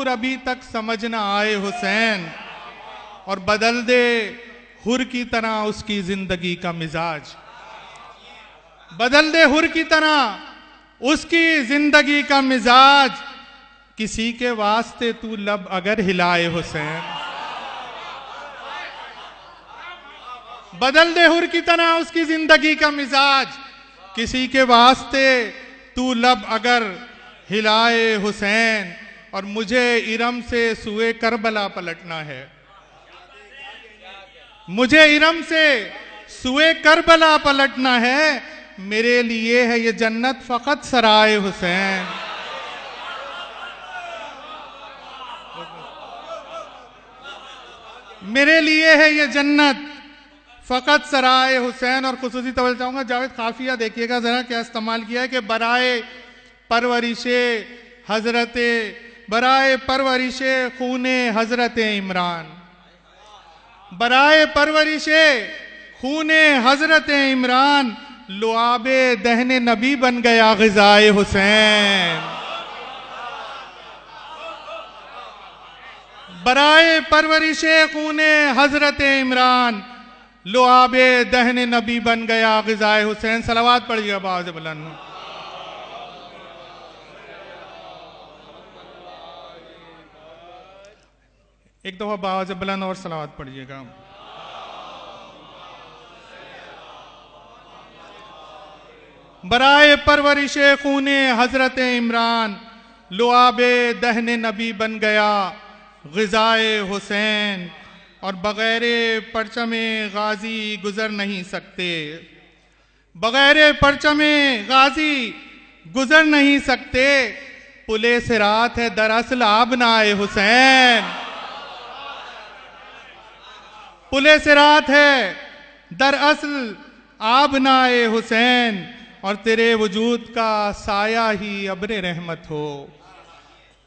मंजूर अभी तक समझ न आए हुसैन, और बदल दे हुर की तरह उसकी जिंदगी का मिजाज। बदल दे हुर की तरह उसकी जिंदगी का मिजाज, किसी के वास्ते तू लब अगर हिलाए हुसैन। बदल दे हुर की तरह उसकी जिंदगी का मिजाज, किसी के वास्ते तू लब अगर हिलाए हुसैन। और मुझे इरम से सुए करबला पलटना है, मुझे इरम से सुए करबला पलटना है। मेरे लिए है ये जन्नत फकत सराय हुसैन। मेरे लिए है ये जन्नत फकत सराय हुसैन। और खुसूसी तवज्जो चाहूंगा, जावेद काफिया देखिएगा जरा क्या इस्तेमाल किया है कि बराए परवरिशे हजरते, बराए परवरिशे खूने हजरत इमरान, बराए परवरिशे खूने हजरत इमरान, लुआबे दहने नबी बन गया ग़िज़ाए हुसैन। बराए परवरिशे खूने हजरत इमरान, लुआबे दहने नबी बन गया ग़िज़ाए हुसैन। सलावात पढ़िएगा बाज़ बुलंद। एक दफा बाज़ बुलंद और सलावात पढ़िएगा। बराए परवरिशे खूने हजरत इमरान, लुआबे दहने नबी बन गया ग़िज़ाए हुसैन। और बग़ैर परचमे गाजी गुजर नहीं सकते, बग़ैर परचमे गाजी गुजर नहीं सकते। पुले सिरात है दरअसल आबनाए हुसैन, पुले सिरात है दरअसल आबनाए हुसैन। और तेरे वजूद का साया ही अब्रे रहमत हो,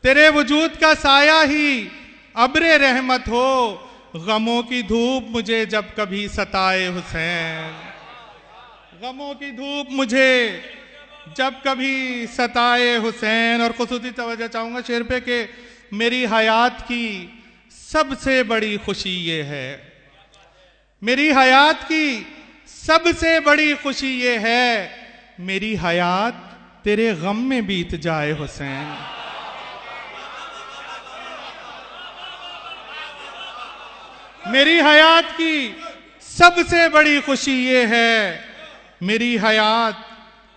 तेरे वजूद का साया ही अब्रे रहमत हो। गमों की धूप मुझे जब कभी सताए हुसैन, गमों की धूप मुझे जब कभी सताए हुसैन। और खुसूसी तवज्जो चाहूंगा शेर पे कि मेरी हयात की सबसे बड़ी खुशी ये है, मेरी हयात की सबसे बड़ी खुशी ये है, मेरी हयात तेरे गम में बीत जाए हुसैन। मेरी हयात की सबसे बड़ी खुशी ये है, मेरी हयात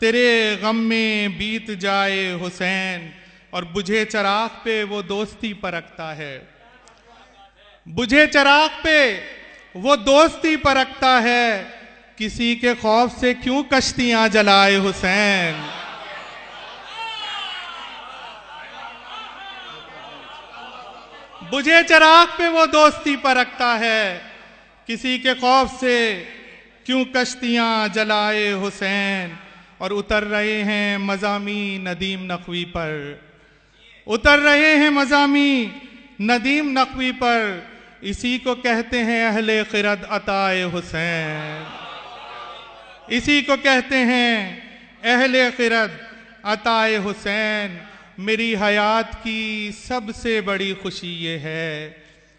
तेरे गम में बीत जाए हुसैन। और बुझे चिराग पे वो दोस्ती परखता है, बुझे चिराग पे वो दोस्ती परखता है। किसी के खौफ से क्यों कश्तियां जलाए हुसैन। बुझे चिराग पे वो दोस्ती परखता है, किसी के खौफ से क्यों कश्तियां जलाए हुसैन। और उतर रहे हैं मज़ामी नदीम नकवी पर, उतर रहे हैं मज़ामी नदीम नकवी पर, इसी को कहते हैं अहले ख़िरद अताए हुसैन, इसी को कहते हैं अहले ख़िरद अताए हुसैन। मेरी हयात की सबसे बड़ी खुशी ये है,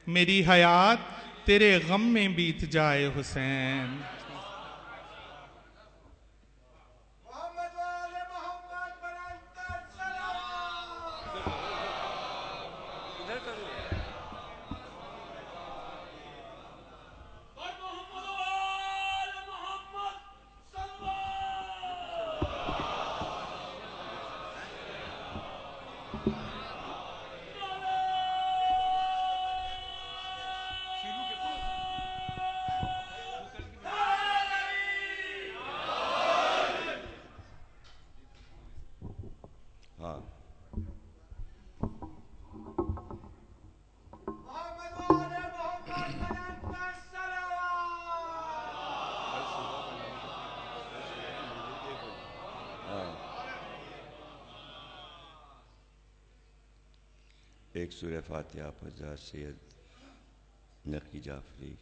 मेरी हयात तेरे गम में बीत जाए हुसैन। एक सूरह फातिहा पर हज़रत सैयद नकी जाफरी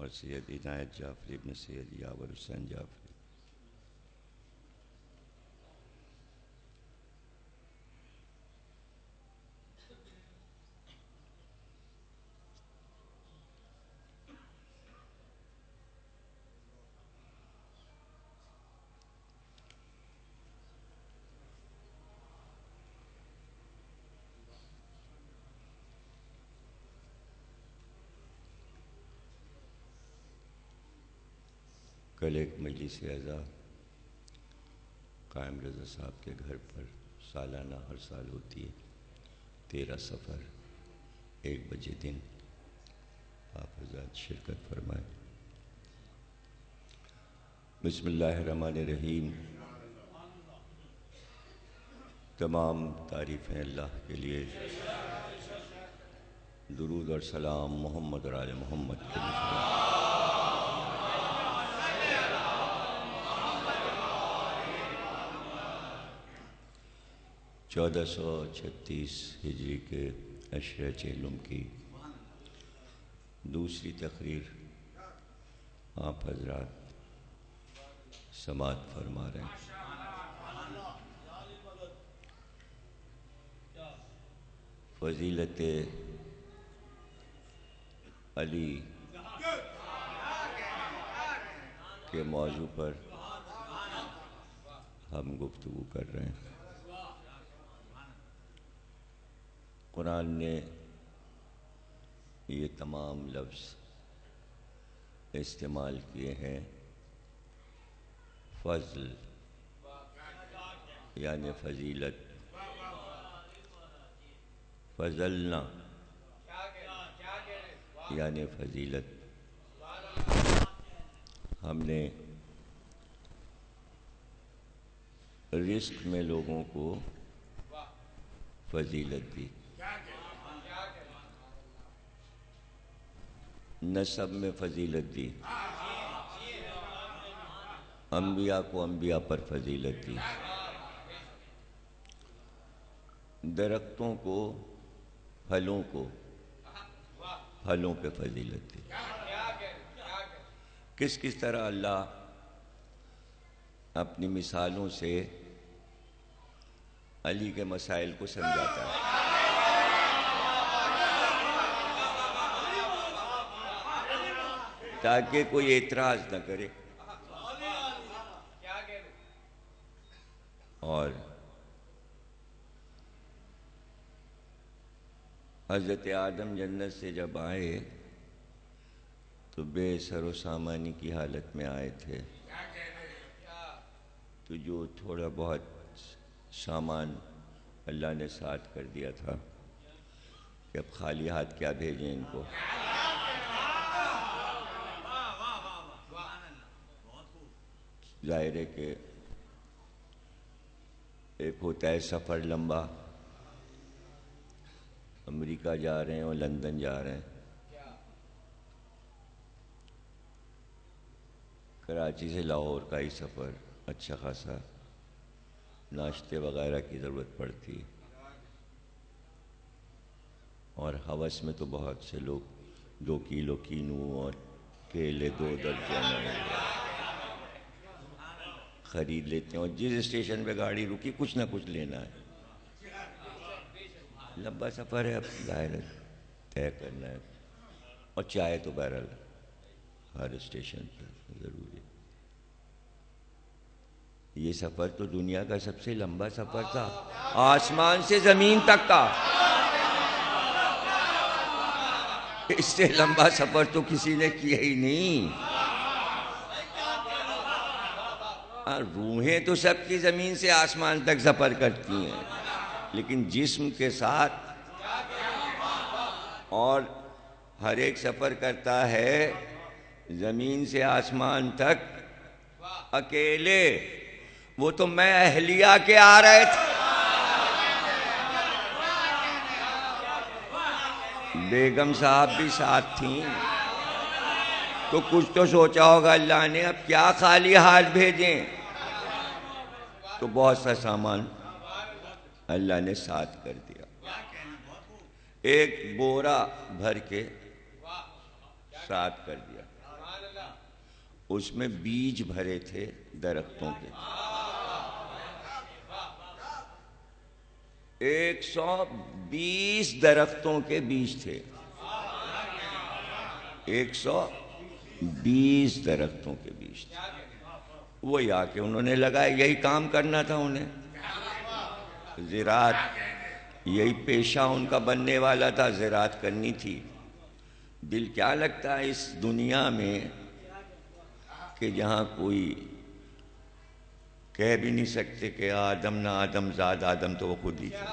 और सैयद इनायत जाफरी इब्न सैयद यावर हुसैन जाफरी। कल एक मजलिस अज़ा कायम रज़ा साहब के घर पर सालाना हर साल होती है 13 सफ़र 1 बजे दिन। आप हज़रात शिरकत फरमाएँ। बिस्मिल्लाहिर्रहमानिर्रहीम। तमाम तारीफ़ें अल्लाह के लिए, दुरूद और सलाम मोहम्मद और आले मोहम्मद के लिए। 1436 हिजरी के अशरे चेलुम की दूसरी तकरीर आप हजरात समात फरमा रहे हैं। फजीलत अली के मौजू पर हम गुफ्तगू कर रहे हैं। कुरान ने ये तमाम लफ्ज़ इस्तेमाल किए हैं। फ़ज़ल यानी फ़जीलत, फ़ज़लना यानी फ़जीलत। हमने रिस्क में लोगों को फ़जीलत दी, नसब में फ़जीलत दी, अम्बिया को अम्बिया पर फ़जीलत दी, दरख्तों को फलों को फलों पे फ़जीलत दी। किस किस तरह अल्लाह अपनी मिसालों से अली के मसाइल को समझाता है। ताकि कोई एतराज़ न करे। और हज़रत आदम जन्नत से जब आए तो बेसरो सामानी की हालत में आए थे। तो जो थोड़ा बहुत सामान अल्लाह ने साथ कर दिया था कि अब खाली हाथ क्या भेजें इनको। ज़ाहिर है कि एक होता है सफ़र लंबा, अमेरिका जा रहे हैं और लंदन जा रहे हैं, कराची से लाहौर का ही सफ़र अच्छा खासा, नाश्ते वगैरह की ज़रूरत पड़ती है। और हवस में तो बहुत से लोग 2 किलो कीनू और केले 2 दर्जन ख़रीद लेते हैं और जिस स्टेशन पे गाड़ी रुकी कुछ ना कुछ लेना है। लंबा सफ़र है, अब ज़ाहिर तय करना है। और चाय तो बहरहाल हर स्टेशन पर ज़रूरी। ये सफ़र तो दुनिया का सबसे लंबा सफ़र था, आसमान से ज़मीन तक का। इससे लंबा सफ़र तो किसी ने किया ही नहीं। रूहें तो सबकी ज़मीन से आसमान तक सफ़र करती हैं, लेकिन जिस्म के साथ और हर एक सफ़र करता है ज़मीन से आसमान तक अकेले। वो तो मैं अहलिया के आ रहे थे, बेगम साहब भी साथ थीं। तो कुछ तो सोचा होगा अल्लाह ने, अब क्या खाली हाथ भेजें। तो बहुत सा सामान अल्लाह ने साथ कर दिया। एक बोरा भर के साथ कर दिया। उसमें बीज भरे थे दरख्तों के। 120 दरख्तों के बीज थे। 120 दरख्तों के बीज थे। वो आके उन्होंने लगाया, यही काम करना था उन्हें। ज़िराअत यही पेशा उनका बनने वाला था, ज़िराअत करनी थी। दिल क्या लगता है इस दुनिया में कि जहाँ कोई कह भी नहीं सकते कि आदम ना आदम ज़ाद, आदम तो वो खुद ही थे,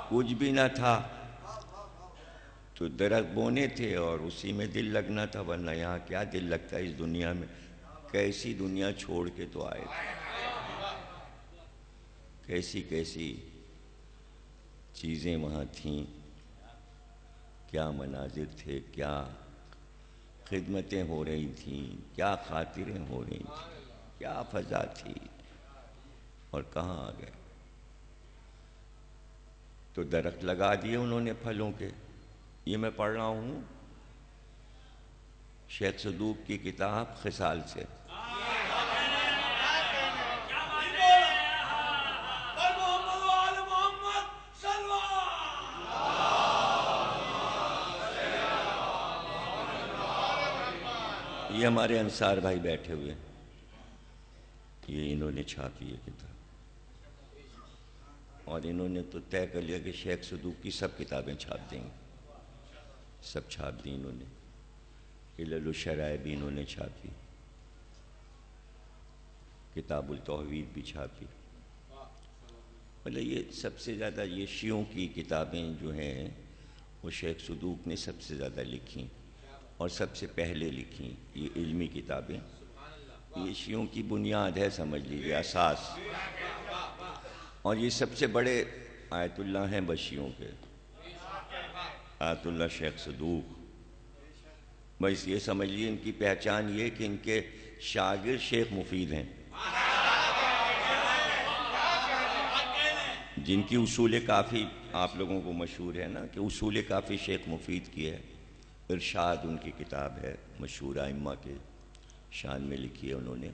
कुछ भी ना था तो दरख्त बोने थे और उसी में दिल लगना था, वरना यहाँ क्या दिल लगता है इस दुनिया में। कैसी दुनिया छोड़ के तो आए थे, कैसी कैसी चीज़ें वहाँ थीं, क्या मनाजिर थे, क्या खिदमतें हो रही थीं, क्या खातिरें हो रही थीं, क्या फ़ज़ा थी, और कहाँ आ गए। तो दरख्त लगा दिए उन्होंने फलों के। ये मैं पढ़ रहा हूँ शेख सदूक की किताब खिसाल से। ये हमारे अंसार भाई बैठे हुए, ये इन्होंने छापी है किताब, और इन्होंने तो तय कर लिया कि शेख सदूक की सब किताबें छाप देंगे, सब छाप दी इन्होंने। इल्लुल शराय भी इन्होंने छापी, किताबुल तौहीद भी छापी। मतलब ये सबसे ज़्यादा ये शियों की किताबें जो हैं वो शेख सदूक ने सबसे ज़्यादा लिखी और सबसे पहले लिखी। ये इल्मी किताबें, ये शियों की बुनियाद है, समझ लीजिए, असास। और ये सबसे बड़े आयतुल्लाह हैं बशियों के, आयतुल्लाह शेख सदूक। बस ये समझ लीजिए इनकी पहचान ये कि इनके शागिर्द शेख मुफीद हैं, जिनकी उसूल काफ़ी आप लोगों को मशहूर है ना, कि उसूल काफ़ी शेख मुफीद की है। इरशाद उनकी किताब है, मशहूर आइम्मा के शान में लिखी है उन्होंने।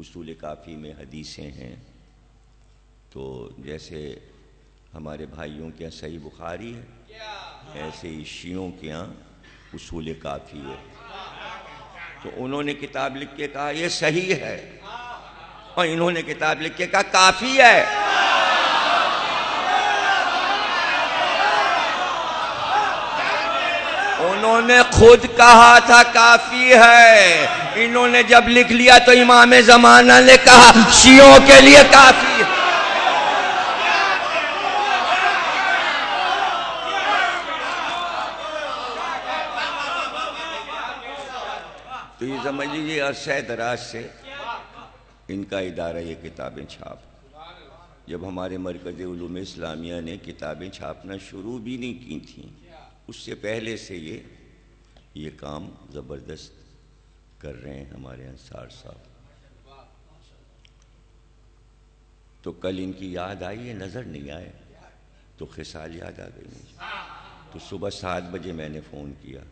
उसूल काफ़ी में हदीसें हैं, तो जैसे हमारे भाइयों के यहाँ सही बुखारी है, ऐसे ही शियों के यहाँ उसूल काफ़ी है। तो उन्होंने किताब लिख के कहा ये सही है, और इन्होंने किताब लिख के कहा काफ़ी है। उन्होंने खुद कहा था काफ़ी है, इन्होंने जब लिख लिया तो इमाम ज़माना ने कहा शियों के लिए काफ़ी है। तो ये समझ लीजिए अरसे दराज से इनका इदारा ये किताबें छाप। जब हमारे मरकज़ उलूम इस्लामिया ने किताबें छापना शुरू भी नहीं की थी, उससे पहले से ये काम ज़बरदस्त कर रहे हैं हमारे अंसार साहब। तो कल इनकी याद आई, ये नज़र नहीं आए, तो खिसाल याद आ गई मुझे। तो सुबह 7 बजे मैंने फ़ोन किया,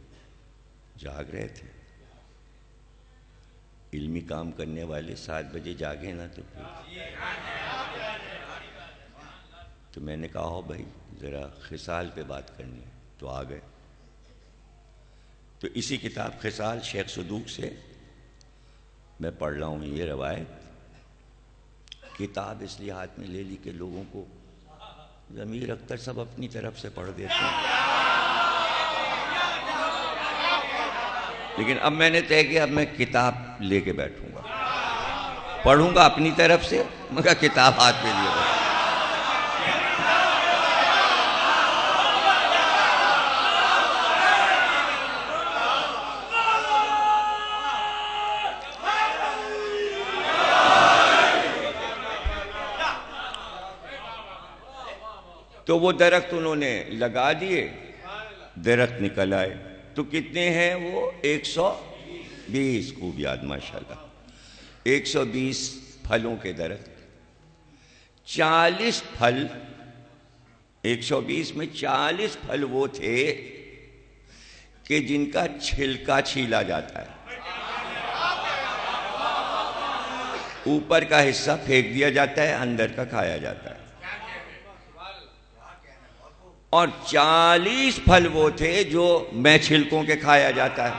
जाग रहे थे। इल्मी काम करने वाले 7 बजे जागे ना तो फिर। तो मैंने कहा हो भाई ज़रा खिसाल पे बात करनी है, तो आ गए। तो इसी किताब खिसाल शेख सदूक से मैं पढ़ रहा हूँ ये रवायत। किताब इसलिए हाथ में ले ली कि लोगों को ज़मीर अख्तर सब अपनी तरफ से पढ़ देते हैं, लेकिन अब मैंने तय किया अब मैं किताब लेके बैठूंगा, पढ़ूंगा अपनी तरफ से, मगर किताब हाथ में लिए बैठूंगा। तो वो दरख्त उन्होंने लगा दिए, दरख्त निकल आए। तो कितने हैं वो? 120। खूब याद माशाल्लाह। 120 फलों के दरख्त, 40 फल, 120 में 40 फल वो थे कि जिनका छिलका छीला जाता है, ऊपर का हिस्सा फेंक दिया जाता है, अंदर का खाया जाता है। और 40 फल वो थे जो मैं छिलकों के खाया जाता है,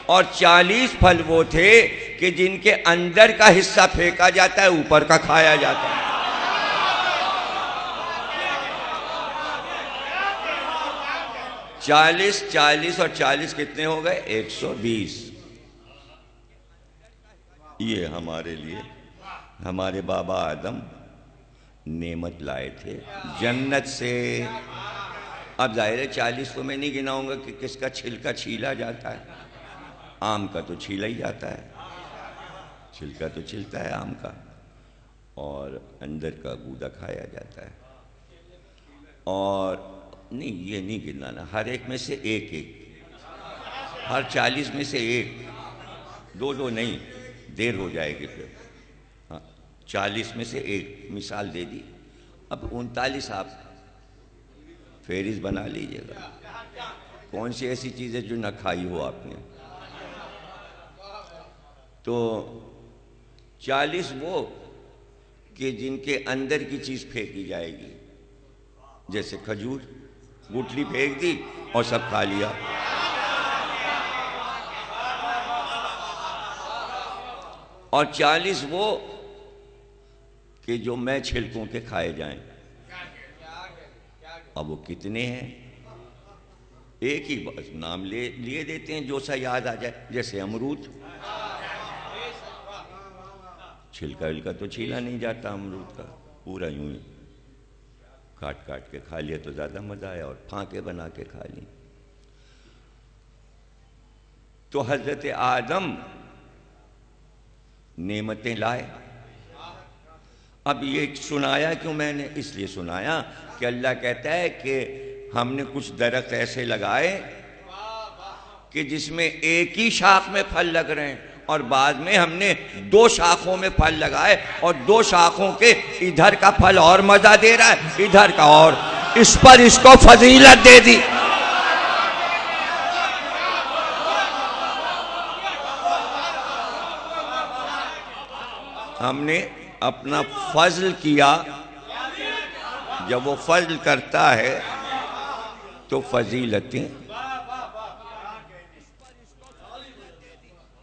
और 40 फल वो थे कि जिनके अंदर का हिस्सा फेंका जाता है, ऊपर का खाया जाता है। 40, 40 और 40 कितने हो गए? 120। ये हमारे लिए हमारे बाबा आदम नेमत लाए थे जन्नत से। अब जाहिर है 40 तो मैं नहीं गिनाऊंगा कि किसका छिलका छीला जाता है। आम का तो छीला ही जाता है, छिलका तो छिलता है आम का, और अंदर का गूदा खाया जाता है। और नहीं, ये नहीं गिनाना, हर एक में से एक एक, हर 40 में से एक, दो दो नहीं, देर हो जाएगी फिर। हाँ, 40 में से एक मिसाल दे दी। अब 39 आप फेरिस बना लीजिएगा, कौन सी ऐसी चीज़ है जो ना खाई हो आपने। तो 40 वो कि जिनके अंदर की चीज़ फेंकी जाएगी, जैसे खजूर, गुठली फेंक दी और सब खा लिया। और 40 वो कि जो मैं छिलकों के खाए जाएं। अब वो कितने हैं? एक ही बस नाम लिए देते हैं जो सा याद आ जाए, जैसे अमरूद। छिलका विलका तो छीला नहीं जाता अमरूद का, पूरा यूं ही काट काट के खा लिया तो ज्यादा मजा आया, और फांके बना के खा ली। तो हजरत आदम नेमतें लाए। अब ये सुनाया क्यों मैंने? इसलिए सुनाया कि अल्लाह कहता है कि हमने कुछ दरख्त ऐसे लगाए कि जिसमें एक ही शाख में फल लग रहे हैं, और बाद में हमने 2 शाखों में फल लगाए, और 2 शाखों के इधर का फल और मजा दे रहा है, इधर का और, इस पर इसको फजीलत दे दी। हमने अपना फजल किया। जब वो फजल करता है तो फजीलतें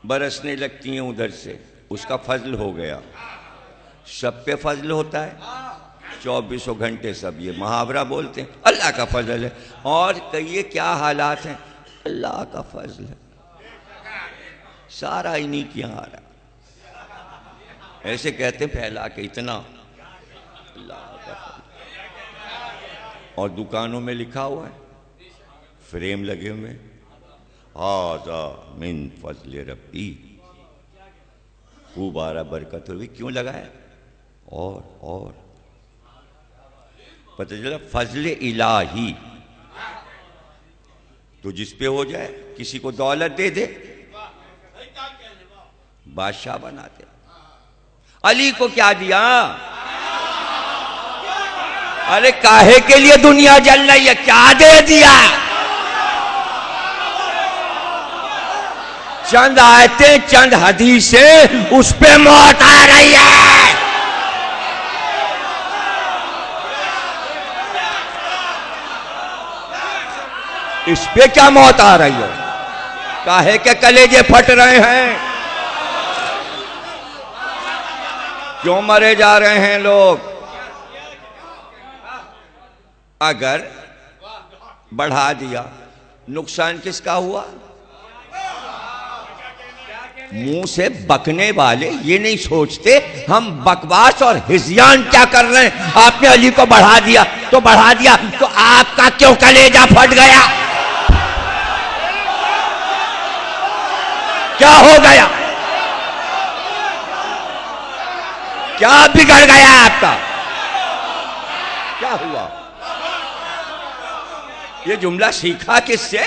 बरसने लगती हैं उधर से, उसका फजल हो गया। सब पे फजल होता है, 24 घंटे सब ये मुहावरा बोलते हैं, अल्लाह का फजल है। और कहिए क्या हालात हैं, अल्लाह का फजल है, सारा इन्हीं के यहाँ आ रहा। ऐसे कहते हैं फैला के इतना, अल्लाह का फजल। और दुकानों में लिखा हुआ है, फ्रेम लगे हुए, हाज़ा मिन फजल रब्बी, खूब आरा बरकत हुई। क्यों लगाया? और पता चला फजल इलाही। तो जिस पे हो जाए, किसी को दौलत दे दे, बादशाह बना दे। अली को क्या दिया? अरे काहे के लिए दुनिया जल रही है, क्या दे दिया? चंद आयतें, चंद हदीसें, उस पे मौत आ रही है। इस पे क्या मौत आ रही है? काहे के कलेजे फट रहे हैं? क्यों मरे जा रहे हैं लोग? अगर बढ़ा दिया, नुकसान किसका हुआ? मुंह से बकने वाले ये नहीं सोचते हम बकवास और हिज़यान क्या कर रहे हैं। आपने अली को बढ़ा दिया तो बढ़ा दिया, तो आपका क्यों कलेजा फट गया? क्या हो गया? क्या बिगड़ गया आपका? क्या हुआ? ये जुमला सीखा किससे?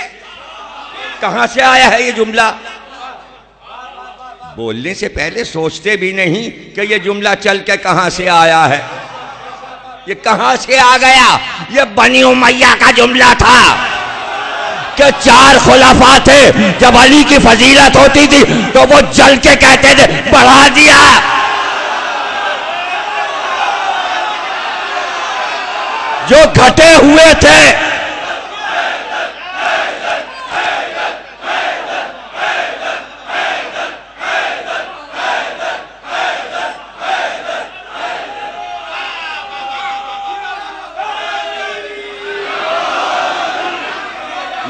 कहां से आया है ये जुमला? बोलने से पहले सोचते भी नहीं कि ये जुमला चल के कहां से आया है, ये कहां से आ गया। ये बनी उमैया का जुमला था कि 4 खुलाफा थे, जब अली की फजीलत होती थी तो वो जल के कहते थे बढ़ा दिया। जो घटे हुए थे,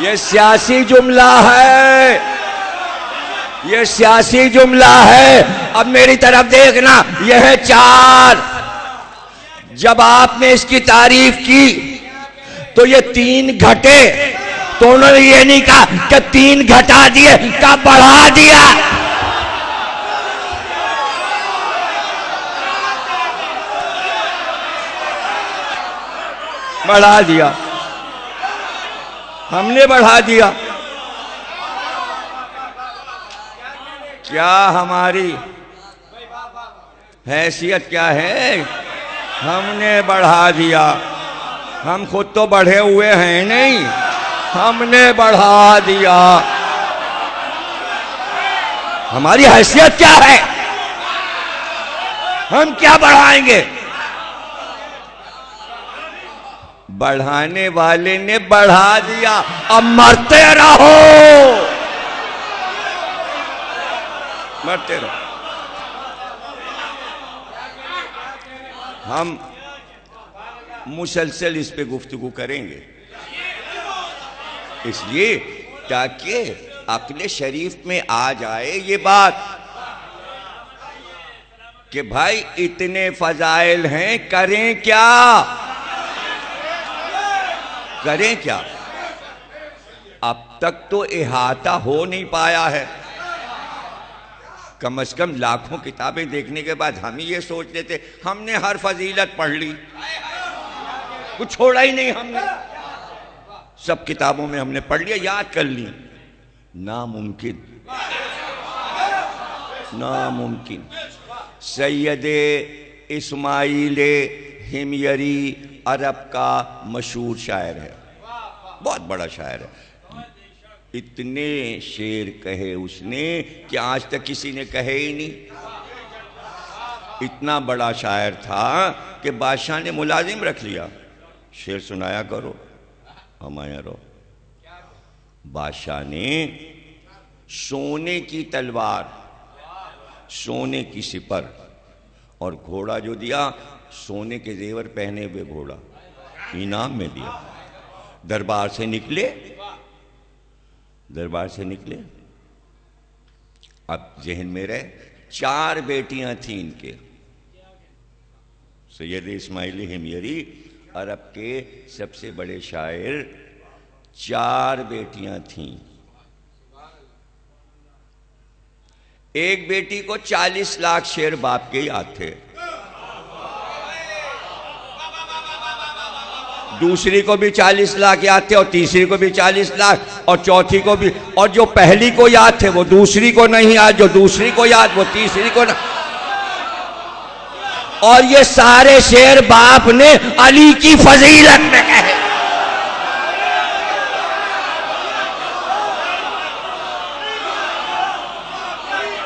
ये सियासी जुमला है, ये सियासी जुमला है। अब मेरी तरफ देखना, यह है 4। जब आपने इसकी तारीफ की तो ये 3 घटे, तो उन्होंने ये नहीं कहा कि 3 घटा दिए, कहा बढ़ा दिया। बढ़ा दिया, हमने बढ़ा दिया। क्या हमारी हैसियत क्या है? हमने बढ़ा दिया। हम खुद तो बढ़े हुए हैं नहीं, हमने बढ़ा दिया। हमारी हैसियत क्या है? हम क्या बढ़ाएंगे? बढ़ाने वाले ने बढ़ा दिया, अब मरते रहो, मरते रहो। हम मुसलसल इस पे गुफ्तगू करेंगे, इसलिए ताकि अक्ल शरीफ में आ जाए ये बात कि भाई इतने फजाइल हैं, करें क्या? करें क्या? अब तक तो इहाता हो नहीं पाया है। कम से कम लाखों किताबें देखने के बाद हम ही ये सोच लेते हमने हर फजीलत पढ़ ली, कुछ छोड़ा ही नहीं हमने, सब किताबों में हमने पढ़ लिया, याद कर ली। नामुमकिन, नामुमकिन। सैयदे इस्माइल हिमयरी अरब का मशहूर शायर है, बहुत बड़ा शायर है। इतने शेर कहे उसने कि आज तक किसी ने कहे ही नहीं। इतना बड़ा शायर था कि बादशाह ने मुलाजिम रख लिया, शेर सुनाया करो, हमाया रहो। बादशाह ने सोने की तलवार, सोने की सिपर और घोड़ा जो दिया, सोने के जेवर पहने हुए घोड़ा इनाम में दिया। दरबार से निकले, दरबार से निकले। अब जहन में रहे 4 बेटियां थी इनके, सैयद इस्माइल हिमयरी अरब के सबसे बड़े शायर, 4 बेटियां थीं। एक बेटी को 40 लाख शेर बाप के याद थे, दूसरी को भी 40 लाख याद थे, और तीसरी को भी 40 लाख, और चौथी को भी, और जो पहली को याद थे वो दूसरी को नहीं याद, जो दूसरी को याद वो तीसरी को नहीं। और ये सारे शेर बाप ने अली की फजीलत में कहे।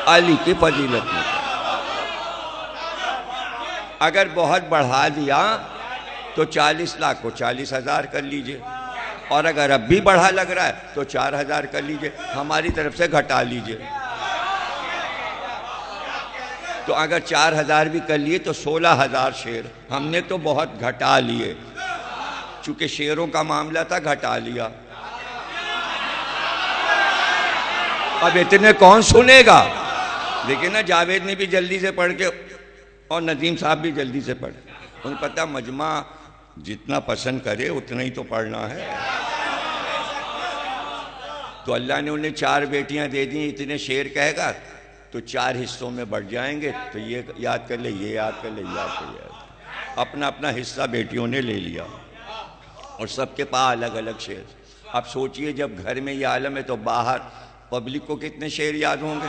अली की फजीलत में। अगर बहुत बढ़ा दिया तो 40 लाख को 40,000 कर लीजिए, और अगर अब भी बढ़ा लग रहा है तो 4,000 कर लीजिए, हमारी तरफ से घटा लीजिए। तो अगर 4,000 भी कर लिए तो 16,000 शेर हमने तो बहुत घटा लिए, चूंकि शेरों का मामला था घटा लिया। अब इतने कौन सुनेगा? लेकिन ना जावेद ने भी जल्दी से पढ़ के, और नदीम साहब भी जल्दी से पढ़े, उन्हें पता मजमा जितना पसंद करे उतना ही तो पढ़ना है। तो अल्लाह ने उन्हें 4 बेटियां दे दी। इतने शेर कहेगा तो 4 हिस्सों में बढ़ जाएंगे, तो ये याद कर ले, ये याद कर ले, याद कर ले। अपना अपना हिस्सा बेटियों ने ले लिया, और सबके पास अलग अलग शेर। अब सोचिए जब घर में ये आलम है तो बाहर पब्लिक को कितने शेर याद होंगे,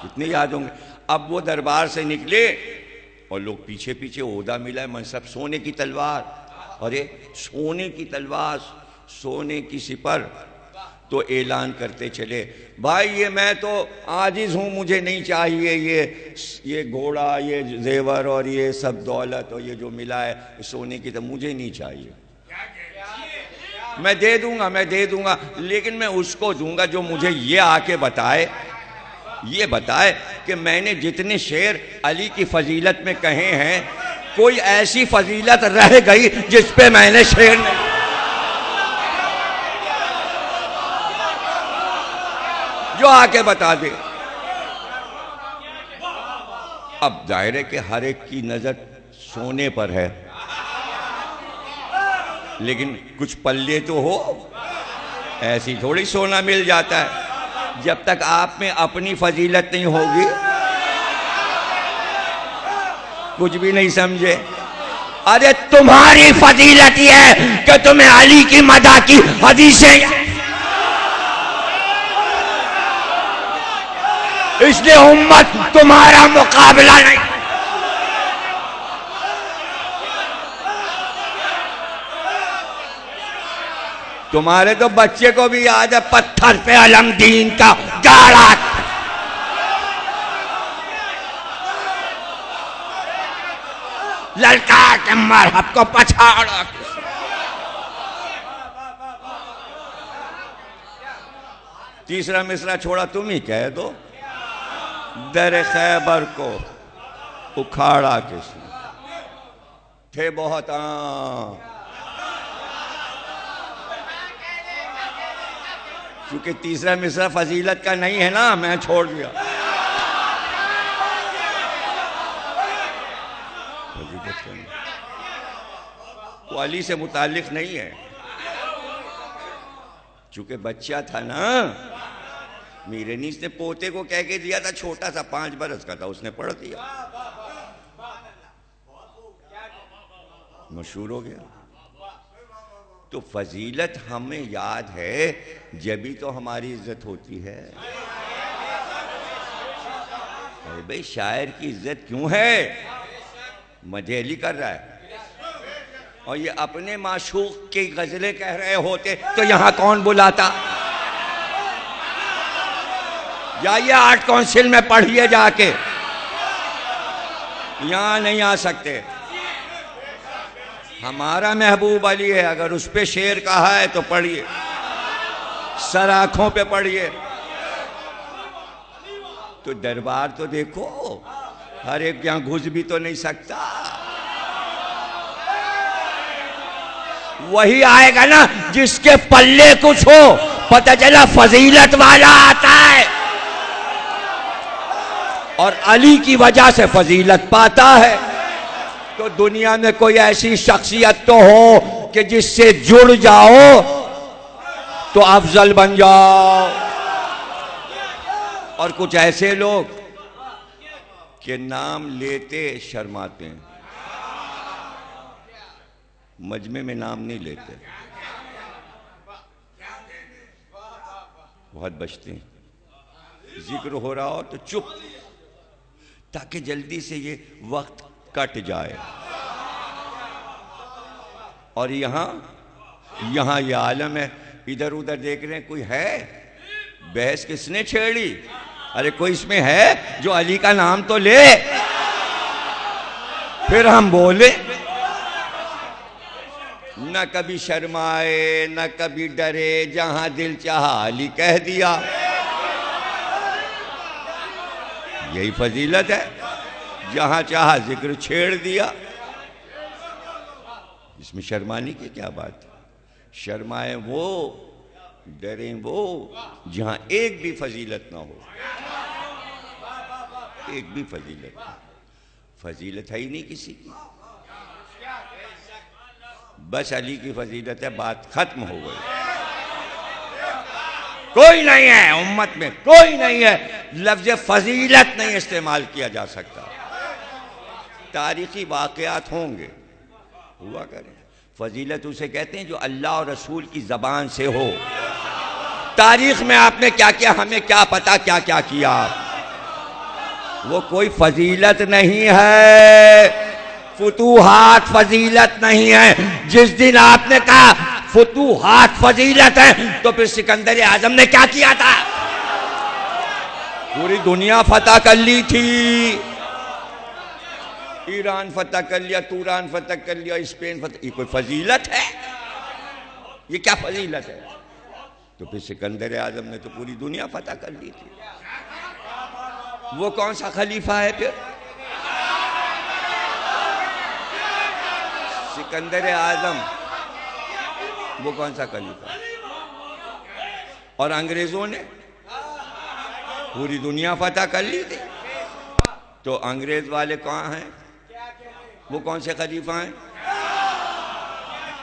कितने याद होंगे। अब वो दरबार से निकले और लोग पीछे पीछे, ओहदा मिला है मनसब, सोने की तलवार, अरे सोने की तलवार, सोने की सिपर। तो ऐलान करते चले, भाई ये मैं तो आजिज हूँ, मुझे नहीं चाहिए ये घोड़ा, ये जेवर और ये सब दौलत और ये जो मिला है सोने की, तो मुझे नहीं चाहिए। मैं दे दूंगा, मैं दे दूंगा, लेकिन मैं उसको दूंगा जो मुझे ये आके बताए, ये बताए कि मैंने जितने शेर अली की फजीलत में कहे हैं, कोई ऐसी फजीलत रह गई जिस पे मैंने शेर नहीं। जो आके बता दे। अब दायरे के हर एक की नजर सोने पर है, लेकिन कुछ पल्ले तो हो, ऐसी थोड़ी सोना मिल जाता है। जब तक आप में अपनी फजीलत नहीं होगी, कुछ भी नहीं समझे। अरे तुम्हारी फजीलत ये है कि तुम्हें अली की मदा की हदीसें, इसलिए उम्मत तुम्हारा मुकाबला नहीं। तुम्हारे तो बच्चे को भी याद है पत्थर पे अलमदीन का गाड़ा, ललका के मरहब को पछाड़ा। तीसरा मिसरा छोड़ा तुम ही कह दो, दर खैबर को उखाड़ा किसने, थे बहुत क्योंकि तीसरा मिसरा फजीलत का नहीं है ना, मैं छोड़ दिया। फजीलत का नहीं, वो अली से मुताल्लिक नहीं है। चूंकि बच्चा था ना, मीरनीस ने पोते को कह के दिया था, छोटा सा 5 बरस का था, उसने पढ़ दिया, मशहूर हो गया। तो फजीलत हमें याद है जब भी तो हमारी इज्जत होती है। अरे भाई शायर की इज्जत क्यों है, मजेली कर रहा है, और ये अपने माशूक की गजलें कह रहे होते तो यहां कौन बुलाता। जाइए आर्ट काउंसिल में पढ़िए जाके, यहां नहीं आ सकते। हमारा महबूब अली है, अगर उस पे शेर कहा है तो पढ़िए, सर आंखों पे पढ़िए। तो दरबार तो देखो, हर एक यहां घुस भी तो नहीं सकता। वही आएगा ना जिसके पल्ले कुछ हो, पता चला फजीलत वाला आता है, और अली की वजह से फजीलत पाता है। तो दुनिया में कोई ऐसी शख्सियत तो हो कि जिससे जुड़ जाओ तो अफजल बन जाओ, और कुछ ऐसे लोग के नाम लेते शर्माते हैं, मजमे में नाम नहीं लेते, बहुत बचते हैं। जिक्र हो रहा हो तो चुप, ताकि जल्दी से ये वक्त कट जाए। और यहां ये आलम है, इधर उधर देख रहे हैं, कोई है, बहस किसने छेड़ी। अरे कोई इसमें है जो अली का नाम तो ले, फिर हम बोले। न कभी शर्माए न कभी डरे, जहां दिल चाहा अली कह दिया। यही फजीलत है, जहां चाहा जिक्र छेड़ दिया। इसमें शर्माने की क्या बात है। शर्माए वो, डरे वो, जहां एक भी फजीलत ना हो, एक भी फजीलत ना। फजीलत है ही नहीं किसी की, बस अली की फजीलत है, बात खत्म हो गई। कोई नहीं है उम्मत में, कोई नहीं है, लफ्ज फजीलत नहीं इस्तेमाल किया जा सकता। तारीखी वाकयात होंगे, हुआ करें। फजीलत उसे कहते हैं जो अल्लाह और रसूल की जबान से हो। तारीख में आपने क्या किया, हमें क्या पता क्या क्या किया, वो कोई फजीलत नहीं है। फुतूहात फजीलत नहीं है। जिस दिन आपने कहा फुतूहात फजीलत है, तो फिर सिकंदर आजम ने क्या किया था, पूरी दुनिया फतह कर ली थी। ईरान फतह कर लिया, तुरान फतह कर लिया, स्पेन फतह। ये कोई फजीलत है, ये क्या फजीलत है। तो फिर सिकंदर आजम ने तो पूरी दुनिया फतह कर ली थी। वो कौन सा खलीफा है फिर, सिकंदर आजम, वो कौन सा खलीफा। और अंग्रेजों ने पूरी दुनिया फतह कर ली थी। तो अंग्रेज वाले कहाँ हैं? वो कौन से खलीफा हैं?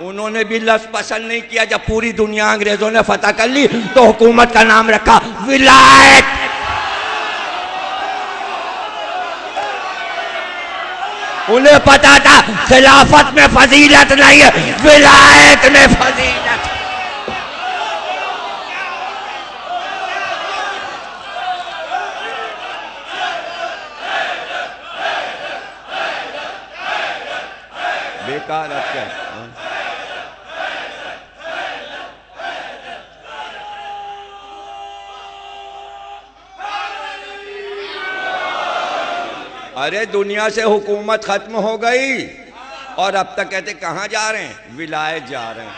उन्होंने भी लफ्ज़ पसंद नहीं किया। जब पूरी दुनिया अंग्रेजों ने फतह कर ली तो हुकूमत का नाम रखा विलायत। उन्हें पता था खिलाफत में फजीलत नहीं है, विलायत में फजीलत। बेकार अब क्या? अरे दुनिया से हुकूमत खत्म हो गई और अब तक कहते कहां जा रहे हैं? विलायत जा रहे हैं।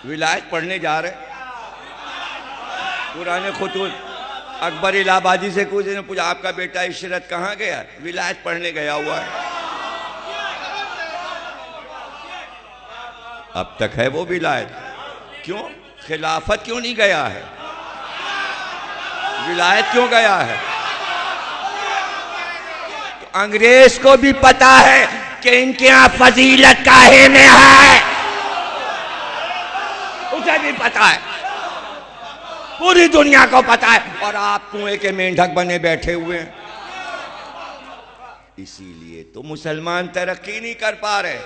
विलायत पढ़ने जा रहे हैं। पुराने खुतूत अकबर इलाहाबादी से कुछ ने पूछा आपका बेटा इशरत कहाँ गया? विलायत पढ़ने गया हुआ है। अब तक है वो विलायत। क्यों? खिलाफत क्यों नहीं गया है? विलायत क्यों गया है? तो अंग्रेज को भी पता है कि इनके यहां फजीलत काहे में है, उसे भी पता है, पूरी दुनिया को पता है। और आप कुएं के मेंढक बने बैठे हुए हैं। इसीलिए तो मुसलमान तरक्की नहीं कर पा रहे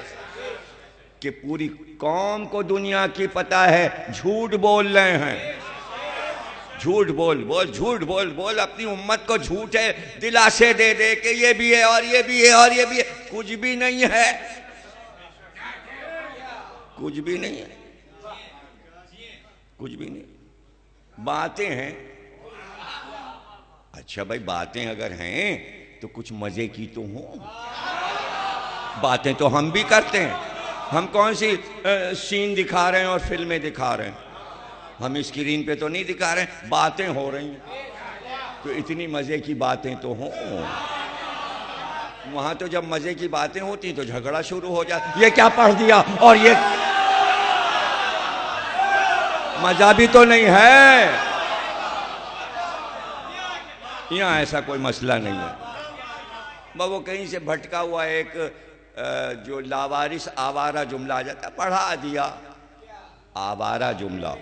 कि पूरी कौम को दुनिया की पता है। झूठ बोल रहे हैं, झूठ बोल बोल, झूठ बोल बोल, अपनी उम्मत को झूठे दिलासे दे दे कि ये भी है और ये भी है और ये भी है। कुछ भी नहीं है, कुछ भी नहीं है, कुछ भी नहीं। बातें हैं। अच्छा भाई, बातें अगर हैं तो कुछ मजे की तो हो। बातें तो हम भी करते हैं। हम कौन सी सीन दिखा रहे हैं और फिल्में दिखा रहे हैं? हम स्क्रीन पे तो नहीं दिखा रहे हैं, बातें हो रही हैं। तो इतनी मजे की बातें तो हों। वहां तो जब मजे की बातें होती तो झगड़ा शुरू हो जाता। ये क्या पढ़ दिया और ये मजा भी तो नहीं है। यहां ऐसा कोई मसला नहीं है। वो कहीं से भटका हुआ एक जो लावारिस आवारा जुमला आ जाता, पढ़ा दिया आवारा जुमला।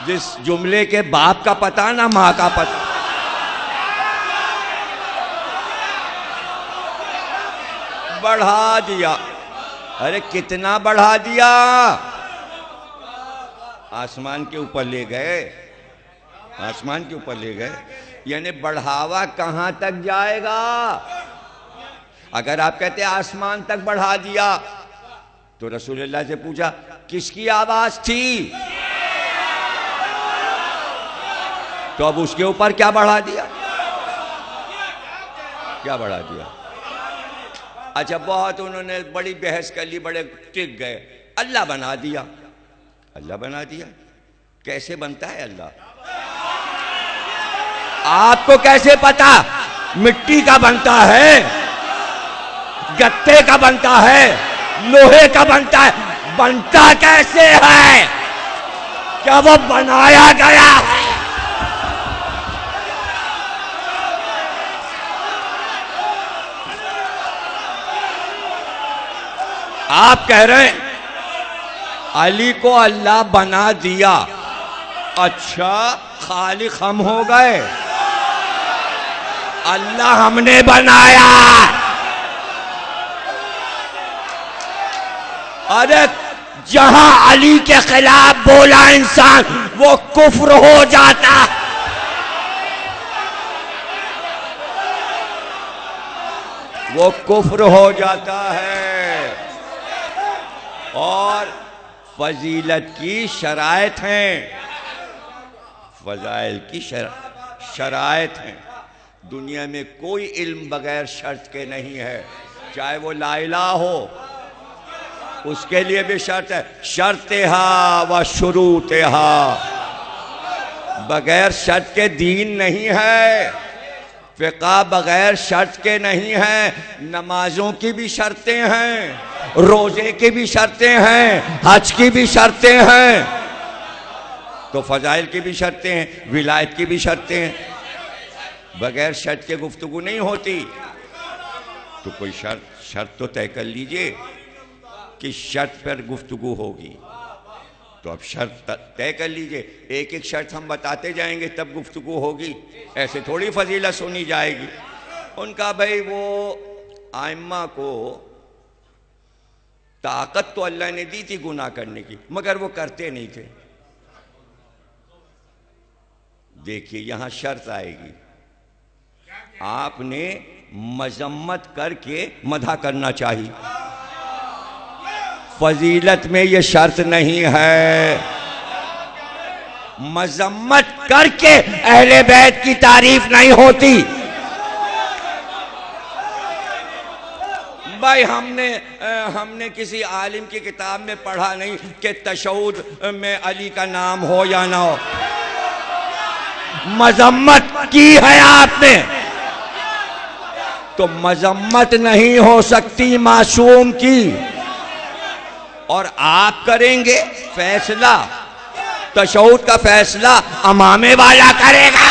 जिस जुमले के बाप का पता ना मां का पता। बढ़ा दिया। अरे कितना बढ़ा दिया? आसमान के ऊपर ले गए, आसमान के ऊपर ले गए। यानी बढ़ावा कहां तक जाएगा? अगर आप कहते आसमान तक बढ़ा दिया तो रसूलुल्लाह से पूछा किसकी आवाज थी? तो अब उसके ऊपर क्या बढ़ा दिया? क्या बढ़ा दिया? अच्छा, बहुत उन्होंने बड़ी बहस कर ली, बड़े टिक गए। अल्लाह बना दिया। अल्लाह बना दिया? कैसे बनता है अल्लाह? आपको कैसे पता? मिट्टी का बनता है, गत्ते का बनता है, लोहे का बनता है। बनता कैसे है? क्या वो बनाया गया है? आप कह रहे हैं अली को अल्लाह बना दिया। अच्छा, खालिक हम हो गए, अल्लाह हमने बनाया। अरे जहां अली के खिलाफ बोला इंसान वो कुफ्र हो जाता। वो कुफ्र हो जाता है। और फजीलत की शराइत हैं, फजाइल की शराइत हैं। दुनिया में कोई इल्म बगैर शर्त के नहीं है। चाहे वो ला इलाहा हो, उसके लिए भी शर्त है। शर्तेहा व शुरूतेहा, बगैर शर्त के दीन नहीं है। फ़िक़्ह बगैर शर्त के नहीं है। नमाजों की भी शर्तें हैं, रोजे की भी शर्तें हैं, हज की भी शर्तें हैं, तो फ़ज़ाइल की भी शर्तें हैं, विलायत की भी शर्तें हैं। बगैर शर्त के गुफ्तगू नहीं होती। तो कोई शर्त तो तय कर लीजिए कि शर्त पर गुफ्तगू होगी। तो अब शर्त तय कर लीजिए, एक एक शर्त हम बताते जाएंगे तब गुफ्तगू होगी। ऐसे थोड़ी फजीलत सुनी जाएगी। उनका भाई वो आइम्मा को ताकत तो अल्लाह ने दी थी गुनाह करने की, मगर वो करते नहीं थे। देखिए यहां शर्त आएगी, आपने मजम्मत करके मदह करना चाहिए। फजीलत में ये शर्त नहीं है। मजम्मत करके अहले बैत की तारीफ नहीं होती। भाई हमने किसी आलिम की किताब में पढ़ा नहीं कि तशहुद में अली का नाम हो या ना हो। मजम्मत की है आपने, तो मजम्मत नहीं हो सकती मासूम की। और आप करेंगे फैसला, तशहुद का फैसला अमामे वाला करेगा।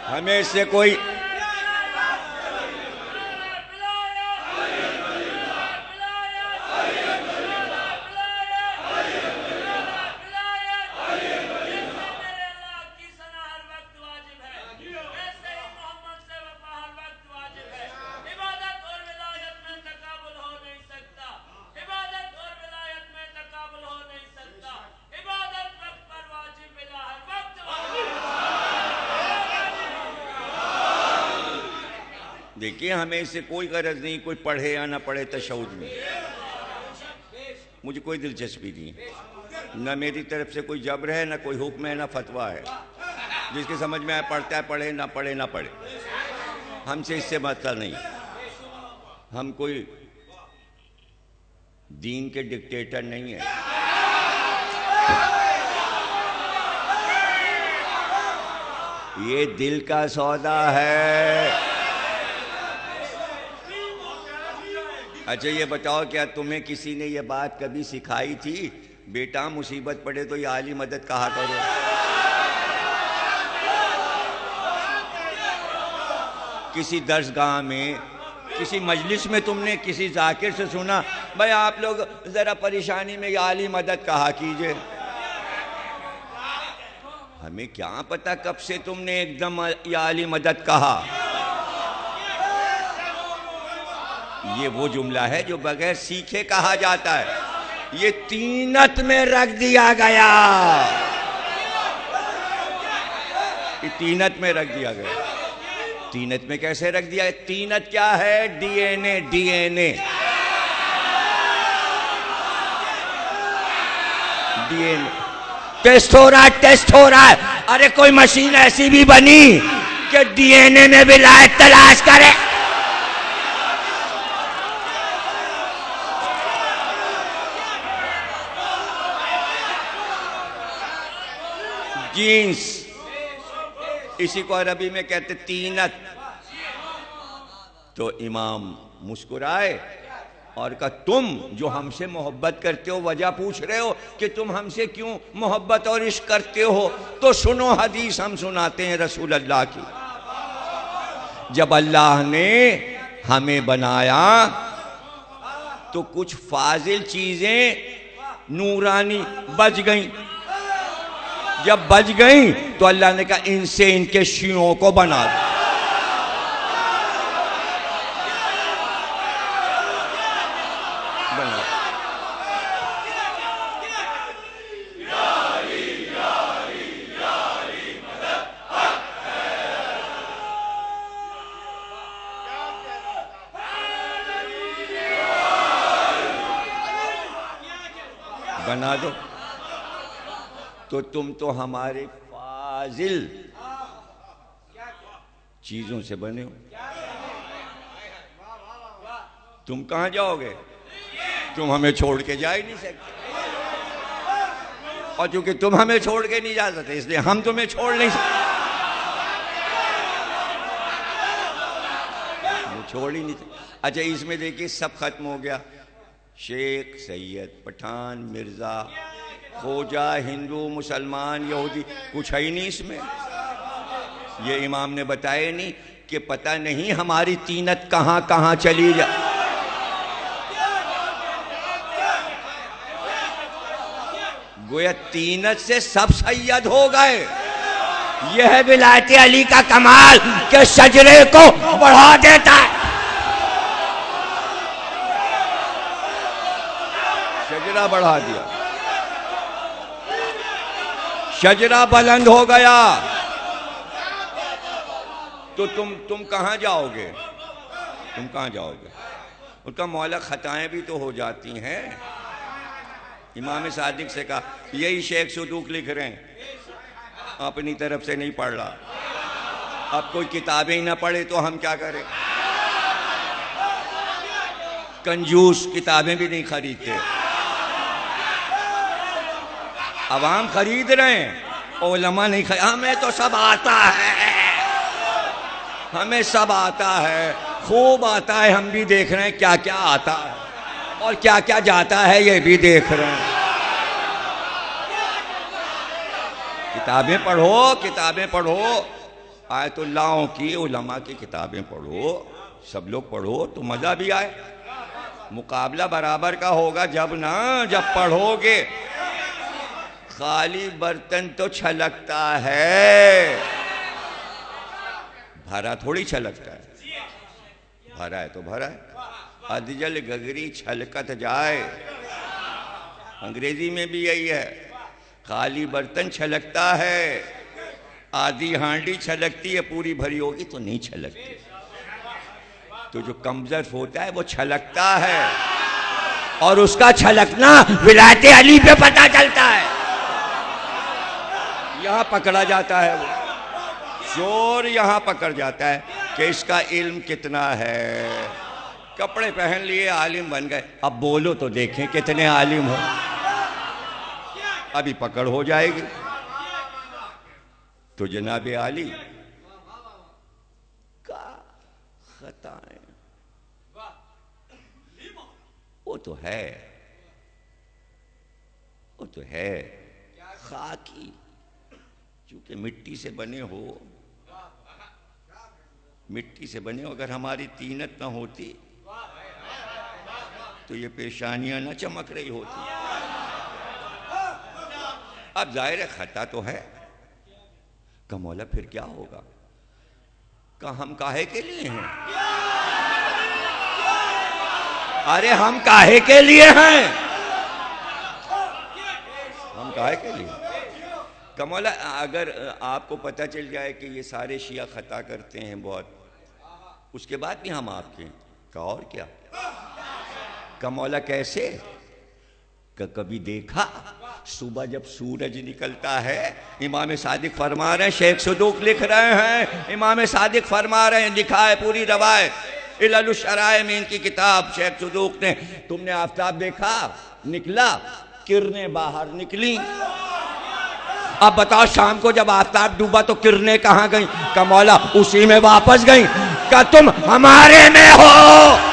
हमें इससे कोई देखिए, हमें इससे कोई गरज नहीं कोई पढ़े या ना पढ़े तशहुद में। मुझे कोई दिलचस्पी नहीं, न मेरी तरफ से कोई जबर है, न कोई हुक्म है, न फतवा है। जिसके समझ में आए पढ़ता है पढ़े, ना पढ़े ना पढ़े, हमसे इससे मतलब नहीं। हम कोई दीन के डिक्टेटर नहीं है। ये दिल का सौदा है। अच्छा ये बताओ, क्या तुम्हें किसी ने ये बात कभी सिखाई थी, बेटा मुसीबत पड़े तो या अली मदद कहा करो? किसी दर्सगाह में, किसी मजलिस में तुमने किसी जाकिर से सुना, भाई आप लोग जरा परेशानी में या अली मदद कहा कीजिए? हमें क्या पता कब से तुमने एकदम या अली मदद कहा। ये वो जुमला है जो बगैर सीखे कहा जाता है। ये तीनत में रख दिया गया, ये तीनत में रख दिया गया। तीनत में कैसे रख दिया? तीनत क्या है? डीएनए। डीएनए डीएनए टेस्ट हो रहा है, टेस्ट हो रहा है। अरे कोई मशीन ऐसी भी बनी कि डीएनए में विलायत तलाश करे। जीन्स, इसी को अरबी में कहते तीनत। तो इमाम मुस्कुराए और कहा, तुम जो हमसे मोहब्बत करते हो, वजह पूछ रहे हो कि तुम हमसे क्यों मोहब्बत और इश्क करते हो, तो सुनो हदीस हम सुनाते हैं रसूल अल्लाह की। जब अल्लाह ने हमें बनाया तो कुछ फाजिल चीजें नूरानी बच गईं। जब बच गई तो अल्लाह ने कहा, इनसे इनके शियों को बना दो। बना दो। तो तुम तो हमारे फाजिल चीजों से बने हो, तुम कहां जाओगे? तुम हमें छोड़ के जा ही नहीं सकते, और चूंकि तुम हमें छोड़ के नहीं जा सकते इसलिए हम तुम्हें छोड़ नहीं सकते, छोड़ ही नहीं सकते। अच्छा, इसमें देखिए सब खत्म हो गया, शेख, सैयद, पठान, मिर्जा, खोजा, हिंदू, मुसलमान, यहूदी, कुछ है ही नहीं इसमें। ये इमाम ने बताया नहीं कि पता नहीं हमारी तीनत कहां कहां चली जा। गोया तीनत से सब सैयद हो गए। यह है विलायत अली का कमाल के शजरे को बढ़ा देता है। शजरा बढ़ा दिया, शजरा बुलंद हो गया। तो तुम कहां जाओगे? तुम कहां जाओगे? उनका मौला खताएं भी तो हो जाती हैं। इमाम सादिक से कहा, यही शेख सुदूक लिख रहे हैं, अपनी तरफ से नहीं पढ़ रहा। अब कोई किताबें ही ना पढ़े तो हम क्या करें? कंजूस किताबें भी नहीं खरीदते, अवाम खरीद रहे हैं, उलमा नहीं खरीद। हमें तो सब आता है, हमें सब आता है, खूब आता है। हम भी देख रहे हैं क्या क्या आता है और क्या क्या जाता है, ये भी देख रहे हैं। किताबें पढ़ो, किताबें पढ़ो, आयतुल्लाहों की, उलमा की किताबें पढ़ो, सब लोग पढ़ो तो मजा भी आए। मुकाबला बराबर का होगा जब पढ़ोगे। खाली बर्तन तो छलकता है, भरा थोड़ी छलकता है। भरा है तो भरा है। अधजल गगरी छलकत जाए, अंग्रेजी में भी यही है। खाली बर्तन छलकता है, आधी हांडी छलकती है, पूरी भरी होगी तो नहीं छलकती। तो जो कमजोर होता है वो छलकता है, और उसका छलकना विलायत अली पे पता चलता है। यहां पकड़ा जाता है, वो चोर यहां पकड़ जाता है कि इसका इल्म कितना है। कपड़े पहन लिए, आलिम बन गए, अब बोलो तो देखें कितने आलिम हो। अभी पकड़ हो जाएगी। तो जनाब आली का खताएं वो तो है, वो तो है खाकी, चूंकि मिट्टी से बने हो, मिट्टी से बने हो। अगर हमारी तीनत ना होती तो ये पेशानियां ना चमक रही होती। अब जाहिर है खता तो है, का मौला फिर क्या होगा? का हम काहे के लिए हैं? अरे हम काहे के लिए हैं? हम काहे के लिए? का मौला अगर आपको पता चल जाए कि ये सारे शिया खता करते हैं बहुत, उसके बाद भी हम आपके हैं, का और क्या? का मौला कैसे? कभी देखा सुबह जब सूरज निकलता है, इमाम सादिक फरमा रहे हैं, शेख सुदूक लिख रहे हैं, इमाम सादिक फरमा रहे हैं, लिखा है पूरी रवायत इल्लुल शराए में इनकी किताब शेख सुदूक ने, तुमने आफताब देखा निकला, किरणें बाहर निकली। अब बताओ शाम को जब आफताब डूबा तो किरणें कहां गई? का मौला उसी में वापस गई। का तुम हमारे में हो।